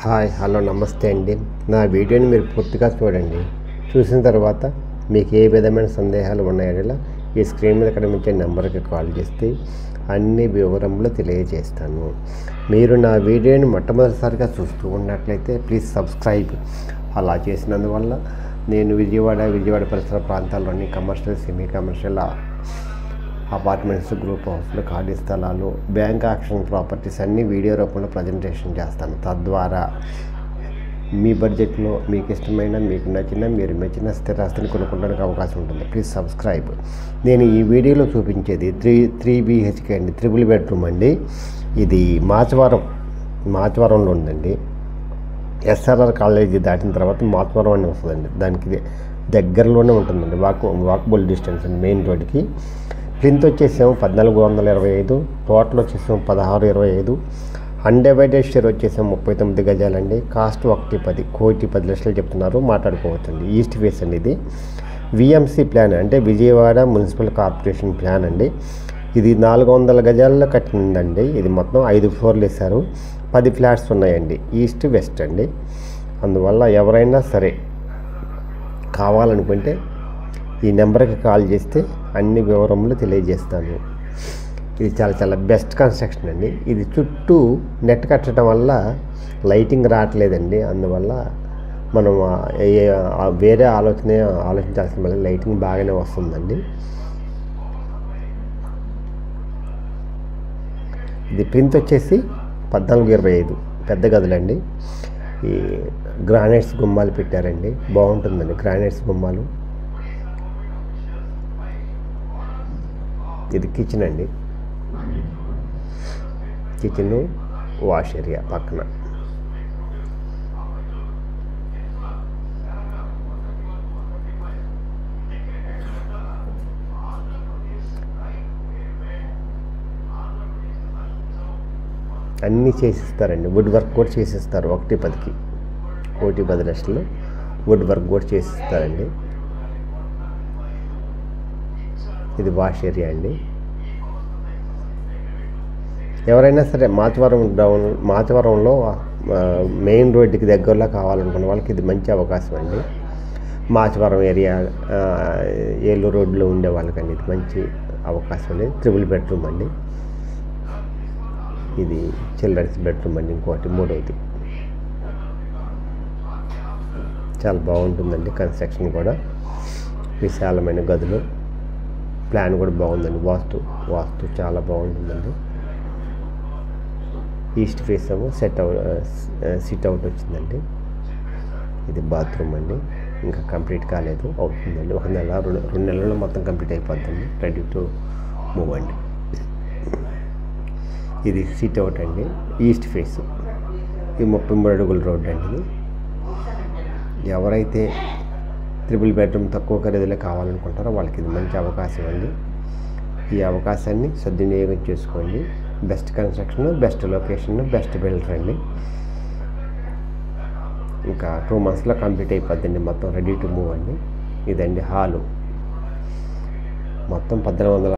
Hi hello నమస్తే అండి. నా వీడియోని మీరు పూర్తిగా చూడండి. చూసిన తర్వాత మీకు ఏ విధమైన సందేహాలు ఉన్నాయో ఈ స్క్రీన్ మీద కనిపించే నెంబర్కి కాల్ చేస్తే అన్ని వివరములు తెలియజేస్తాను. మీరు నా వీడియోని మొట్టమొదటిసారిగా చూస్తూ ఉన్నట్లయితే ప్లీజ్ సబ్స్క్రైబ్. అలా చేసినందువల్ల నేను విజయవాడ పరిసర ప్రాంతాల్లోని commercial, semi commercial apartments, group హౌస్లు, ఖాళీ స్థలాలు, బ్యాంక్ ఆక్షన్ ప్రాపర్టీస్ అన్నీ వీడియో రూపంలో ప్రజెంటేషన్ చేస్తాను. తద్వారా మీ బడ్జెట్లో మీకు ఇష్టమైన, మీకు నచ్చిన, మీరు మెచ్చిన స్థిరాస్తిని కొనుక్కోవడానికి అవకాశం ఉంటుంది. Please subscribe. నేను ఈ వీడియోలో చూపించేది 3 BHK అండి, 3 బెడ్రూమ్ అండి. ఇది మాచవరంలో ఉందండి. SRR కాలేజీ దాటిన తర్వాత మాచవరం అని వస్తుందండి. దానికి దగ్గరలోనే ఉంటుందండి, వాకబుల్ డిస్టెన్స్ అండి మెయిన్ రోడ్కి. ప్లింత్ వచ్చేసాము 1425, టోటల్ వచ్చేసాము 1625, అన్డివైడెడ్ షేర్ వచ్చేసాము 39 గజాలండి. కాస్ట్ 1,10 కోటి 10 లక్షలు చెప్తున్నారు, మాట్లాడుకోవచ్చండి. ఈస్ట్ ఫేస్ అండి. ఇది VMC ప్లాన్ అంటే విజయవాడ మున్సిపల్ కార్పొరేషన్ ప్లాన్ అండి. ఇది 400 గజాల్లో కట్టిందండి. ఇది మొత్తం 5 ఫ్లోర్లు వేశారు, 10 ఫ్లాట్స్ ఉన్నాయండి. ఈస్ట్ వెస్ట్ అండి. అందువల్ల ఎవరైనా సరే కావాలనుకుంటే ఈ నెంబర్కి కాల్ చేస్తే అన్ని వివరములు తెలియజేస్తాను. ఇది చాలా బెస్ట్ కన్స్ట్రక్షన్ అండి. ఇది చుట్టూ నెట్ కట్టడం వల్ల లైటింగ్ రావట్లేదండి. అందువల్ల మనం వేరే ఆలోచించాల్సిన వల్ల లైటింగ్ బాగానే వస్తుందండి. ఇది ప్రింట్ వచ్చేసి 1425 పెద్ద గదులండి. ఈ గ్రానైట్స్ గుమ్మాలు పెట్టారండి, బాగుంటుందండి గ్రానైట్స్ గుమ్మాలు. ఇది కిచెన్ అండి. కిచెన్, వాష్ ఏరియా పక్కన. అన్నీ చేసిస్తారండి. వుడ్ వర్క్ కూడా చేసిస్తారు. 1,10కి కోటి 10 లక్షలు వుడ్ వర్క్ కూడా చేసిస్తారండి. ఇది వాష్ ఏరియా అండి. ఎవరైనా సరే మాచవరంలో మెయిన్ రోడ్డుకి దగ్గరలో కావాలనుకున్న వాళ్ళకి ఇది మంచి అవకాశం అండి. మాచవరం ఏరియా, ఏలూరు రోడ్లో ఉండే వాళ్ళకండి ఇది మంచి అవకాశం అండి. 3 బెడ్రూమ్ అండి. ఇది చిల్డ్రన్స్ బెడ్రూమ్ అండి, ఇంకోటి మూడవది. చాలా బాగుంటుందండి కన్స్ట్రక్షన్ కూడా. విశాలమైన గదులు, ప్లాన్ కూడా బాగుందండి. వాస్తు చాలా బాగుంటుందండి. ఈస్ట్ ఫేస్ ఏమో సిట్ అవుట్ వచ్చిందండి. ఇది బాత్రూమ్ అండి. ఇంకా కంప్లీట్ కాలేదు, అవుతుందండి. 1 నెల 2 నెలల్లో మొత్తం కంప్లీట్ అయిపోతుంది. రెడీ టు మూవ్ అండి. ఇది సిట్ అవుట్ అండి, ఈస్ట్ ఫేస్. ఈ 33 అడుగుల రోడ్ అండి. ఎవరైతే 3 బెడ్రూమ్ తక్కువ ఖరీదులో కావాలనుకుంటారో వాళ్ళకి ఇది మంచి అవకాశం అండి. ఈ అవకాశాన్ని సద్వినియోగం చేసుకోండి. Best construction, best location, best builder అండి. ఇంకా 2 monthsలో కంప్లీట్ అయిపోద్దండి మొత్తం. రెడీ టు మూవ్ అండి. ఇదండి హాలు. మొత్తం 1400